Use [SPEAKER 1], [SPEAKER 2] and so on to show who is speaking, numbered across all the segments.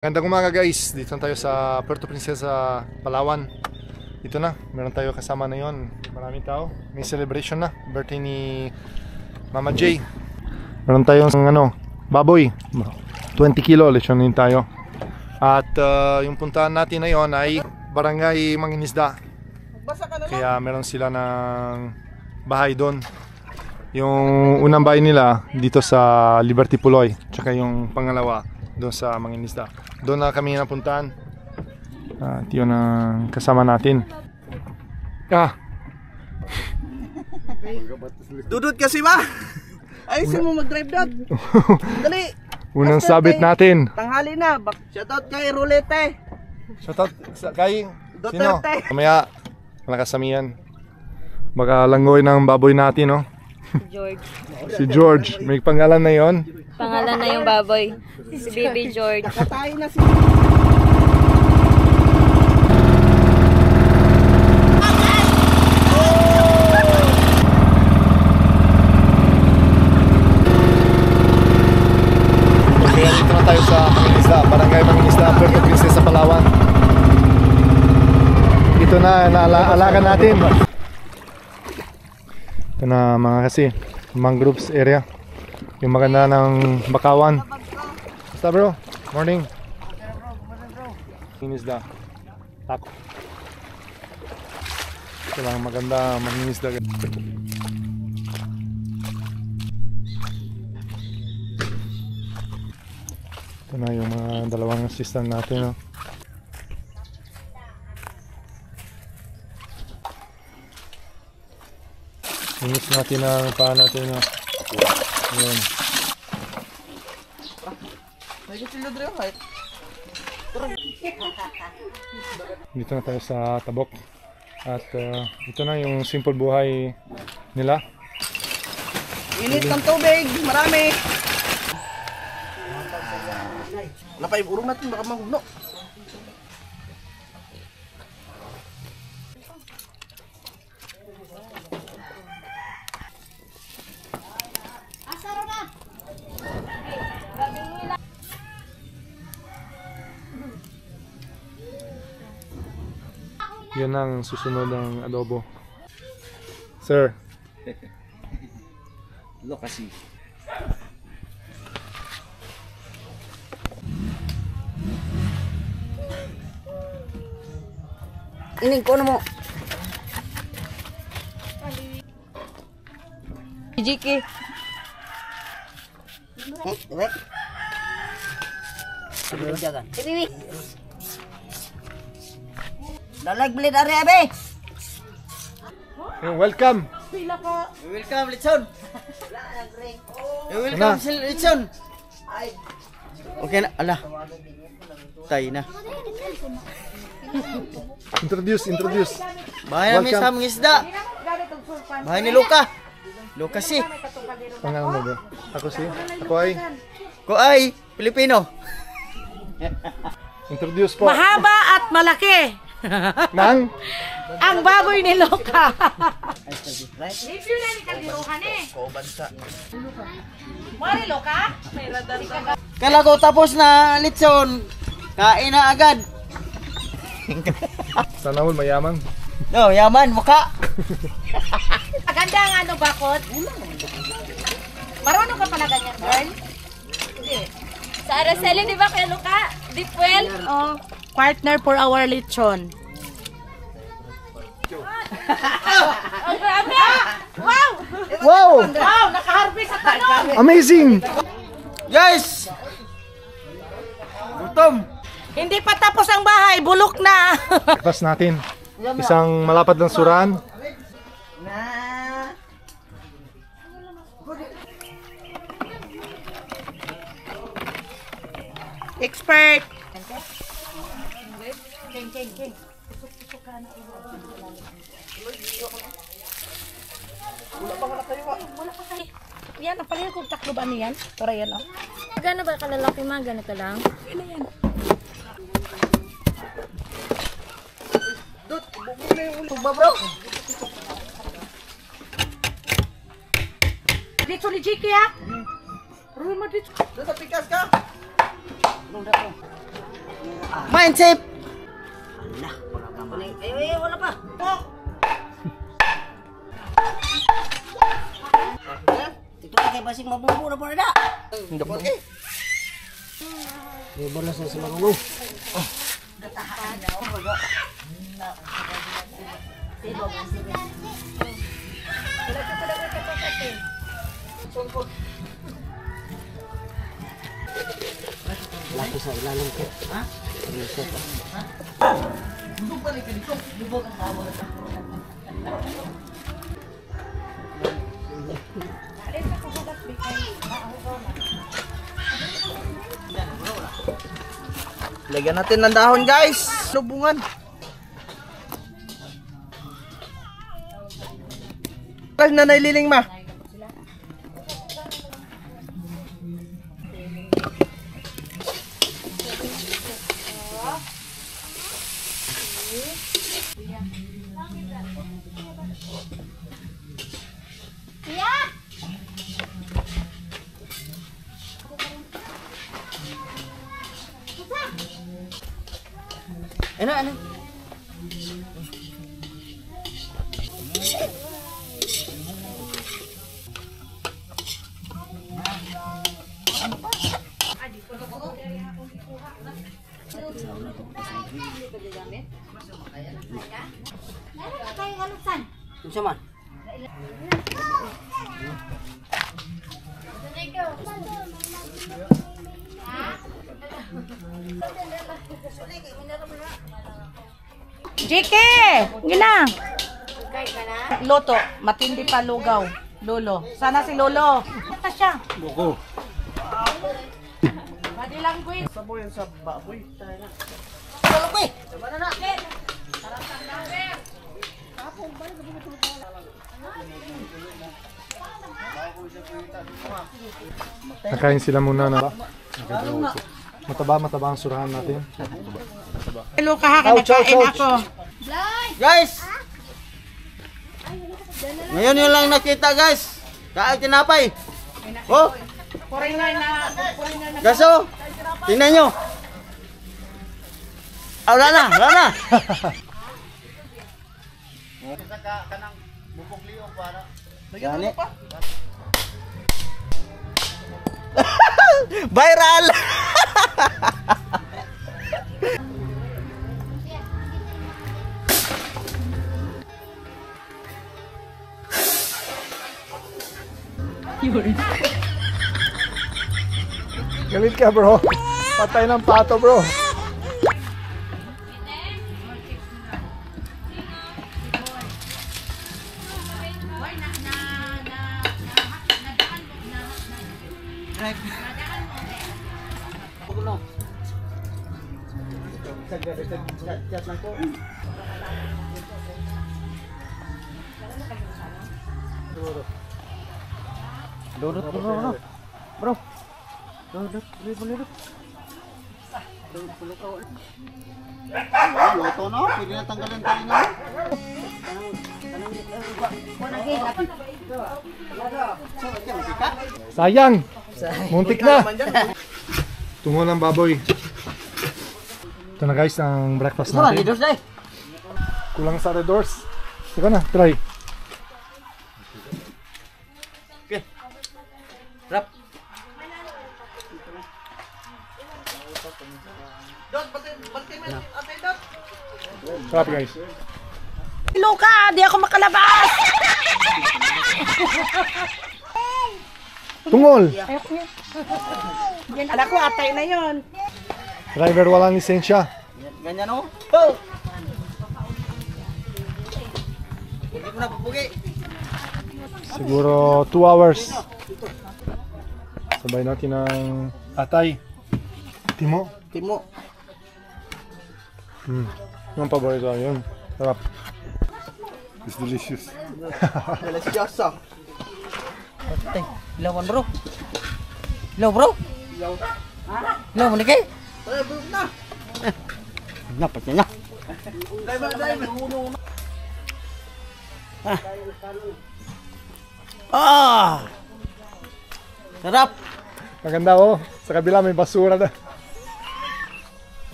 [SPEAKER 1] Magandang umaga guys, dito na tayo sa Puerto Princesa, Palawan. Dito na, meron tayo kasama na yon. Maraming tao, may celebration na, birthday ni Mama J. Meron tayong baboy, 20 kilo, lechonin tayo. At yung puntahan natin na yon ay Barangay Mangingisda. Kaya meron sila ng bahay doon. Yung unang bahay nila dito sa Liberty Puloy, tsaka yung pangalawa doon sa Mangingisda. Doon na kami napuntahan. At yun ang kasama natin.
[SPEAKER 2] Dudut kasi ba? Ayusin mo mag-drive dot. Dali.
[SPEAKER 1] Unang sabit natin.
[SPEAKER 2] Tanghali na. Shoutout kay Rulete.
[SPEAKER 1] Shoutout kay sino?
[SPEAKER 2] Duterte.
[SPEAKER 1] Mamaya malakasamihan. Baka langgoy ng baboy natin, no?
[SPEAKER 3] George.
[SPEAKER 1] Si George. May pangalan na yon.
[SPEAKER 3] Pangalan na yung baboy. Si Baby George.
[SPEAKER 2] Nakatayo na si...
[SPEAKER 1] Kaya dito na tayo sa Mangingisda, Barangay Mangingisda, Puerto Princesa, Palawan. Dito na alakan natin. Ito na mga kasi, mangroves area. Yung maganda ng Bakawan. Basta bro, morning. Mangingisda. Tako. Ito lang maganda mangingisda. Ito na yung mga dalawang assistant natin, no? Inis natin ang paa natin, no? Ayan. Dito na tayo sa Tabok. At ito na yung simple buhay nila.
[SPEAKER 2] Init ng tubig. Marami. Napay urong natin baka mahugno.
[SPEAKER 1] Yan ang susunod ng adobo. Sir.
[SPEAKER 2] Lokasi. Ining ko na mo.
[SPEAKER 3] Jiki.
[SPEAKER 2] Ini. Dalag beli dari abe.
[SPEAKER 1] Welcome.
[SPEAKER 2] Welcome Litson. Welcome Litson. Okay na, ala. Tay na.
[SPEAKER 1] Introduce.
[SPEAKER 2] Bahay namin sa Mangingisda. Bahay ni Luka. Luka si.
[SPEAKER 1] Pangalan mo ba? Ako
[SPEAKER 2] ay Pilipino.
[SPEAKER 1] Introduce po.
[SPEAKER 4] Mahaba at malaki.
[SPEAKER 1] Nang?
[SPEAKER 4] Ang baboy ni Loka. Mari Loka?
[SPEAKER 2] Kala ko tapos na Litson. Kain na agad.
[SPEAKER 1] Sana all mayaman.
[SPEAKER 2] No, yaman mukha.
[SPEAKER 4] Maganda ang bakot. Marunong ka pala ganyan, girl? Hindi.
[SPEAKER 3] Sa Araceli, di ba kay Luka? Deep well?
[SPEAKER 4] Oh, partner for our lechon.
[SPEAKER 3] Oh, grabe! Wow!
[SPEAKER 1] Wow!
[SPEAKER 4] Wow, nakaharvest at tanong!
[SPEAKER 1] Amazing!
[SPEAKER 2] Guys! Gutom.
[SPEAKER 4] Hindi pa tapos ang bahay, bulok na.
[SPEAKER 1] Breakfast natin. Isang malapad ng suran.
[SPEAKER 4] Expert. Yan, ang pala kung taklo ba niyan? Tara yan, oh.
[SPEAKER 3] Gano'n ba kalalaki mga? Ganito lang?
[SPEAKER 4] Ano yan?
[SPEAKER 2] Tugba bro.
[SPEAKER 4] Dito ni Jiki, ha? Ruin mo dito.
[SPEAKER 2] Doon sa pikas ka. Mindset! Ala, wala pa man. Ay, wala pa. Ito kay basig mabubo na po na. Hindi po. Bola sa magugo. Laki sa ilalim ko. Ha? Bubog balik ka dito. Bubog ang tawag. Lagyan natin ng dahon, guys. Lubungan. Kahit na naililing ma. Ano? Unsa man?
[SPEAKER 4] Jike! Gina! Loto, matindi pa lugaw. Lolo. Sana si Lolo. Basta siya.
[SPEAKER 1] Buko.
[SPEAKER 4] Body language.
[SPEAKER 2] Saboy sa baboy.
[SPEAKER 1] Nakain sila muna na. Mataba ang surahan natin.
[SPEAKER 4] Hello ka ha, kinakain ako.
[SPEAKER 2] Guys! Ngayon yun lang nakita, guys. Kain tinapay. Oh! Gaso! Tingnan nyo. Ah, wala na. Gani. Viral!
[SPEAKER 1] Galit ka, bro. Patay ng pato, bro.
[SPEAKER 2] Dudut, bro. Dudut. Luto na, pwede na tanggalan tayo na.
[SPEAKER 1] Sayang! Muntik na! Tungo ng baboy. Ito na guys ang breakfast natin. Kulang sa red doors. Ikaw na, try.
[SPEAKER 2] Okay. Rap.
[SPEAKER 1] Sarap guys.
[SPEAKER 4] Luka, di ako makalabas.
[SPEAKER 1] Tungol!
[SPEAKER 4] Alam ko, atay na yon.
[SPEAKER 1] Driver walang lisensya.
[SPEAKER 2] Ganyan o. Oh! Hindi ko na pupugi.
[SPEAKER 1] Siguro 2 hours. Sabay natin ng atay. Timo. Yung paborito yun. Sarap. It's delicious.
[SPEAKER 2] Delicioso. Tay, ilawan bro. Ilaw bro. Ilaw mo ni kay? Napat niya. Sarap.
[SPEAKER 1] Maganda oh. Sa kabila may basura na.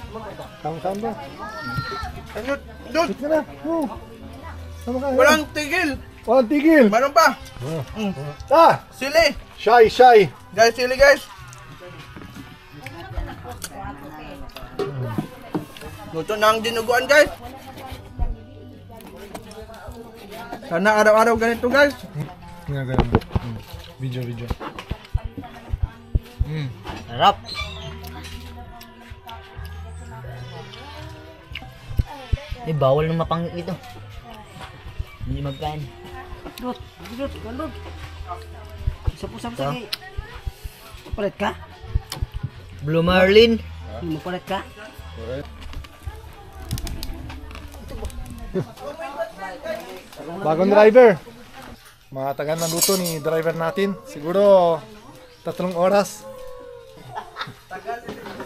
[SPEAKER 1] Kamu bro.
[SPEAKER 5] Ano? Dut!
[SPEAKER 1] Eat ka na. Oh. Sama ka.
[SPEAKER 5] Walang tigil!
[SPEAKER 1] Walang tigil.
[SPEAKER 5] Meron pa!
[SPEAKER 1] Ah!
[SPEAKER 5] Sili!
[SPEAKER 1] Shy.
[SPEAKER 5] Guys, sili guys! Luto na ang dinuguan guys! Sana araw-araw ganito guys!
[SPEAKER 1] Nga ganun. Video.
[SPEAKER 2] Sarap. Bawal ng mapangit ito. Hindi magkain. Dut. Usap-usap sa kay. Papalit ka? Blue Marlin. Mapalit ka?
[SPEAKER 1] Bagong driver. Mga tagal na luto ni driver natin. Siguro 3 oras.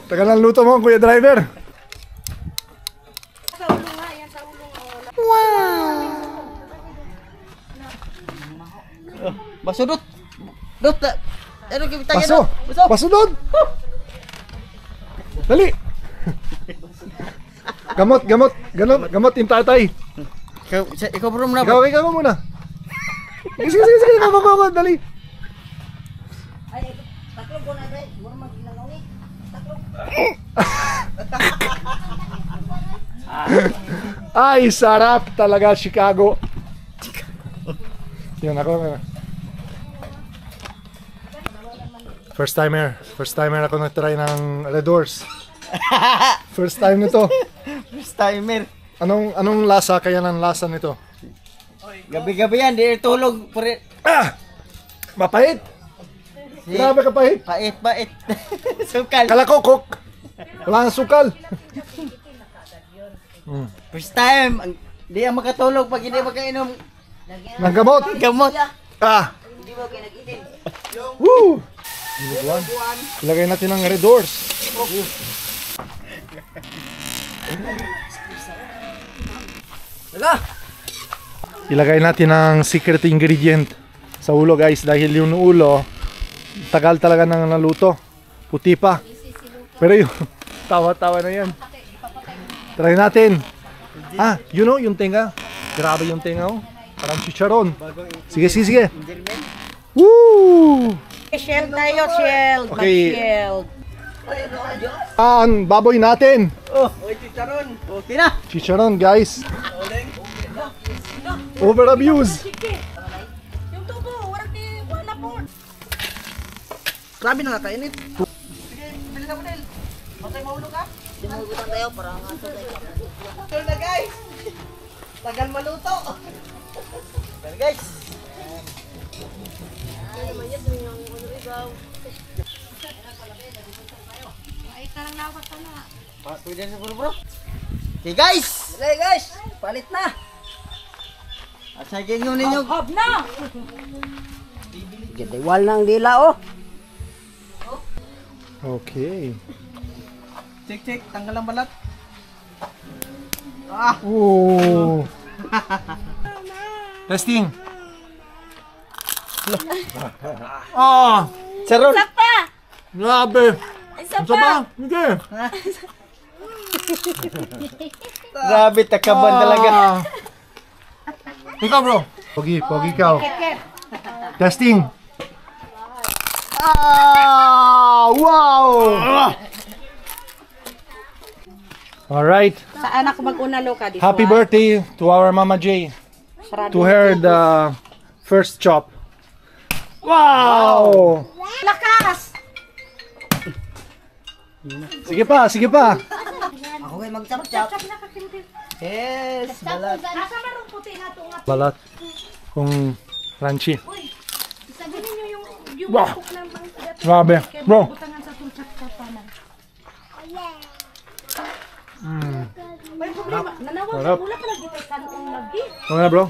[SPEAKER 1] Tagal na luto mo, kuya driver.
[SPEAKER 2] Baso Dut. Dut. Ano kita
[SPEAKER 1] Paso. Paso doon. Dali. Gamot yung tatay.
[SPEAKER 2] Ikaw bro muna.
[SPEAKER 1] Ikaw muna. Sige, go, dali. Ay, sarap talaga Chicago. Yun ako. First timer ako nag-try ng Red Doors. First time nito.
[SPEAKER 2] First timer.
[SPEAKER 1] Anong lasa kaya ng lasa nito?
[SPEAKER 2] Gabi-gabi yan, di tulog.
[SPEAKER 1] Ah! Mapait. Grabe kapait.
[SPEAKER 2] Pait. Sukal.
[SPEAKER 1] Kala ko cook. Wala nang sukal.
[SPEAKER 2] First time, di ang makatulog pag hindi makainom.
[SPEAKER 1] Ng gamot.
[SPEAKER 2] Gamot.
[SPEAKER 1] Ah! Woo! Dinuguan. Ilagay natin ng Red Doors. Ilagay natin ang secret ingredient sa ulo guys dahil yung ulo tagal talaga nang naluto. Puti pa. Pero yung tawa-tawa na yan. Try natin. Ah, you know yung tenga. Grabe yung tenga oh. Parang chicharon. Sige. Woo!
[SPEAKER 4] Shell tayo, shell.
[SPEAKER 1] Okay.
[SPEAKER 4] Shell.
[SPEAKER 1] Ang baboy natin.
[SPEAKER 2] Oy, chicharon. Okay na.
[SPEAKER 1] Chicharon guys. Over abuse.
[SPEAKER 4] Yung tubo, warak di wala po.
[SPEAKER 2] Grabe na nakainit.
[SPEAKER 4] Sige, bili na mo din. Matay maulo ka?
[SPEAKER 2] Sinugutan tayo para nga ito tayo. Ito na guys. Tagal maluto. Well guys. Pwede na bro. Okay guys. Okay guys. Palit na. At sa ganyan ninyo.
[SPEAKER 4] Hab na!
[SPEAKER 2] Wal nang dila oh.
[SPEAKER 1] Okay.
[SPEAKER 2] Check. Tanggal ang balat.
[SPEAKER 1] Oh. Testing. Ah,
[SPEAKER 2] Saron.
[SPEAKER 3] Isa pa!
[SPEAKER 1] grabe.
[SPEAKER 3] Isa
[SPEAKER 1] Ano ba?
[SPEAKER 3] pa!
[SPEAKER 1] Hindi.
[SPEAKER 2] Grabe takaban talaga.
[SPEAKER 1] Ikaw bro. Pogi ikaw. Testing. Ah, wow. All right.
[SPEAKER 4] Saan ako mag-una loka dito?
[SPEAKER 1] Happy birthday to our Mama J. To her the first chop. Wow!
[SPEAKER 4] Lakas!
[SPEAKER 1] Sige pa.
[SPEAKER 2] Ako ay mag-chop-chop. Yes, balat.
[SPEAKER 4] Asa marong puti na ito nga?
[SPEAKER 1] Balat. Kung crunchy.
[SPEAKER 4] Sabi ninyo yung
[SPEAKER 1] Wow!
[SPEAKER 4] cook ng mga
[SPEAKER 1] Grabe. Bro.
[SPEAKER 4] butangan sa itong chap-chapanan.
[SPEAKER 1] Mm.
[SPEAKER 4] May problema. Nanawag
[SPEAKER 1] Sarap.
[SPEAKER 4] wala ka lagi kay kanong lagi.
[SPEAKER 1] Ano na bro?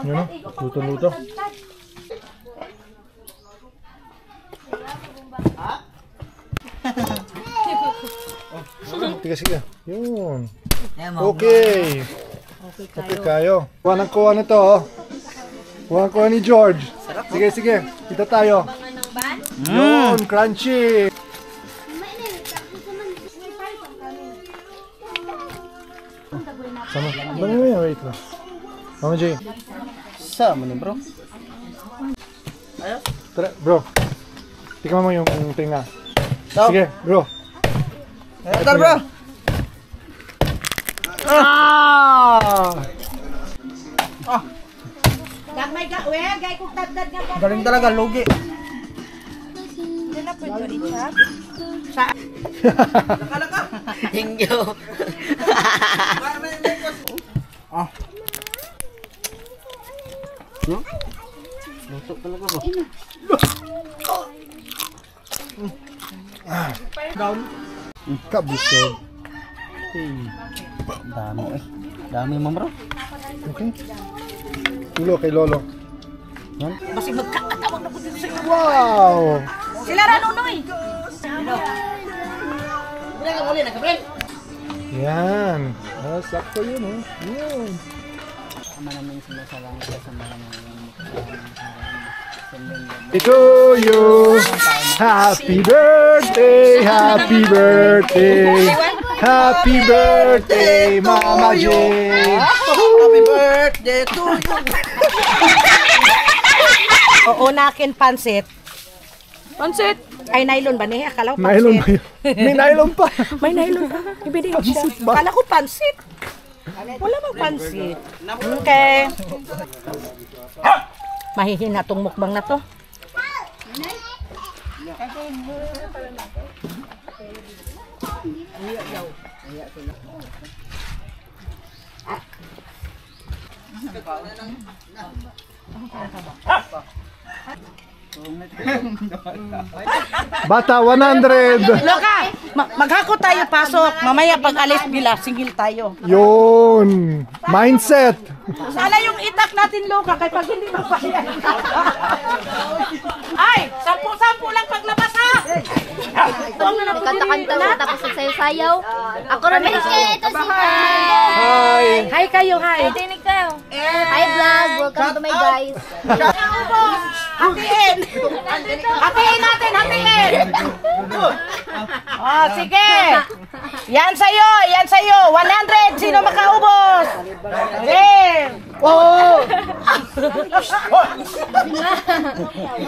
[SPEAKER 1] Yun o. Luto. Sige. Yun. Okay. Okay kayo. Kuha nito oh. Kuha ni George. Sige. Kita tayo. Yun, crunchy. Sama. Wait lang. Mama J.
[SPEAKER 5] Sama ni bro.
[SPEAKER 1] Tara, bro. Tingnan mo yung tinga.
[SPEAKER 5] Stop.
[SPEAKER 1] Sige, bro.
[SPEAKER 5] Tar bro.
[SPEAKER 4] Gamay ka, we, gay kong tadtad nga po.
[SPEAKER 5] Galing talaga, lugi.
[SPEAKER 4] Hindi na pwede rin siya.
[SPEAKER 2] Thank you.
[SPEAKER 5] Luto talaga bro.
[SPEAKER 1] Kabusog.
[SPEAKER 5] Dami eh. Dami mo bro.
[SPEAKER 1] Okay. Tulo kay Lolo.
[SPEAKER 4] Basi magkakatawag na po dito sa iyo.
[SPEAKER 1] Wow!
[SPEAKER 4] Sila Ranunoy.
[SPEAKER 1] Yan. Sakto yun, oh. Yun.
[SPEAKER 5] Maraming sumasalamat sa mga
[SPEAKER 1] To you. Happy birthday, happy birthday. Happy birthday, Mama J.
[SPEAKER 5] Happy birthday to you.
[SPEAKER 4] Unakin pansit.
[SPEAKER 3] Pansit!
[SPEAKER 4] Ay, nylon ba niya? Akala ko pansit.
[SPEAKER 1] Nylon ba yun? May nylon pa.
[SPEAKER 4] May nylon pa. Ibigay siya.
[SPEAKER 1] Pansit ba?
[SPEAKER 4] Akala ko pansit. Wala bang pansit. Okay. Mahihina tong mukbang na to.
[SPEAKER 1] Bata 100.
[SPEAKER 4] Loka, maghako tayo pasok. Mamaya pag alis bila, singil tayo.
[SPEAKER 1] Yun. Mindset.
[SPEAKER 4] Sana yung itak natin, Loka, kay pag hindi mapayag. Ay, 10-10 lang paglabas, ha?
[SPEAKER 3] Kanta-kanta mo tapos sasayaw. Ako rin ito si
[SPEAKER 1] Hi.
[SPEAKER 4] Hi kayo, hi.
[SPEAKER 3] Tinig kayo. Hi vlog, welcome to my guys.
[SPEAKER 4] Hatiin! Hatiin natin, hatiin! Oh, sige! Yan sa'yo, yan sa'yo! 100! Sino makaubos? Okay!
[SPEAKER 1] Oh!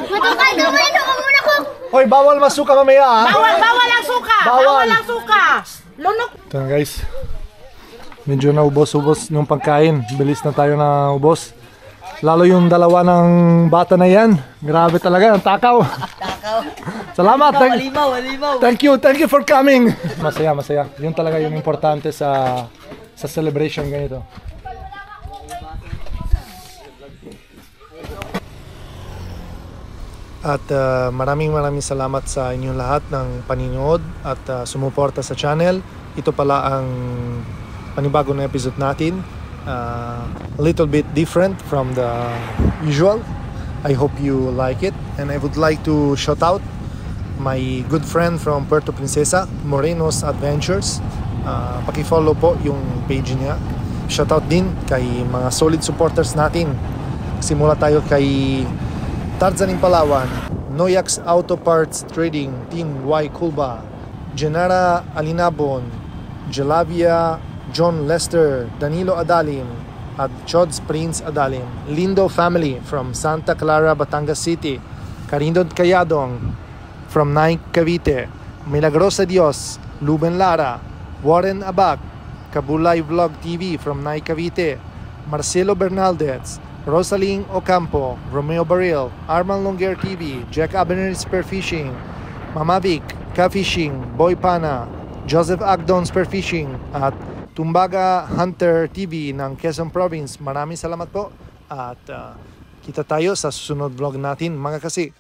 [SPEAKER 3] Matukay ka mo, ino muna ko.
[SPEAKER 1] Hoy, bawal masuka mamaya, ah.
[SPEAKER 4] Bawal ang suka!
[SPEAKER 1] Bawal.
[SPEAKER 4] Bawal ang suka! Lunok!
[SPEAKER 1] Ito na, guys. Medyo naubos-ubos yung pagkain. Bilis na tayo na ubos. Lalo yung dalawa ng bata na yan. Grabe talaga, ang takaw. Salamat. Thank you for coming. Masaya, masaya. Yun talaga yung importante sa celebration ganito. At maraming salamat sa inyong lahat ng paninood at sumuporta sa channel. Ito pala ang panibagong episode natin. A little bit different from the usual. I hope you like it, and I would like to shout out my good friend from Puerto Princesa, Moreno's Adventures. Paki-follow po yung page niya. Shout out din kay mga solid supporters natin. Simula tayo kay Tarzan Palawan, Noyax Auto Parts Trading, Team Y Kulba, Genara Alinabon, Jelavia John Lester, Danilo Adalim, at Chods Prince Adalim, Lindo family from Santa Clara, Batangas City, Carindon Cayadong from Naik, Cavite, Milagrosa Dios, Luben Lara, Warren Abak, Kabulay Vlog TV from Naik, Cavite, Marcelo Bernaldez, Rosaling Ocampo, Romeo Baril, Arman Longer TV, Jack Abner Spearfishing, Mamavic, Ka-Fishing, Boy Pana, Joseph Agdon Spearfishing, at Tumbaga Hunter TV ng Quezon Province. Maraming salamat po at kita tayo sa susunod vlog natin mga kasi.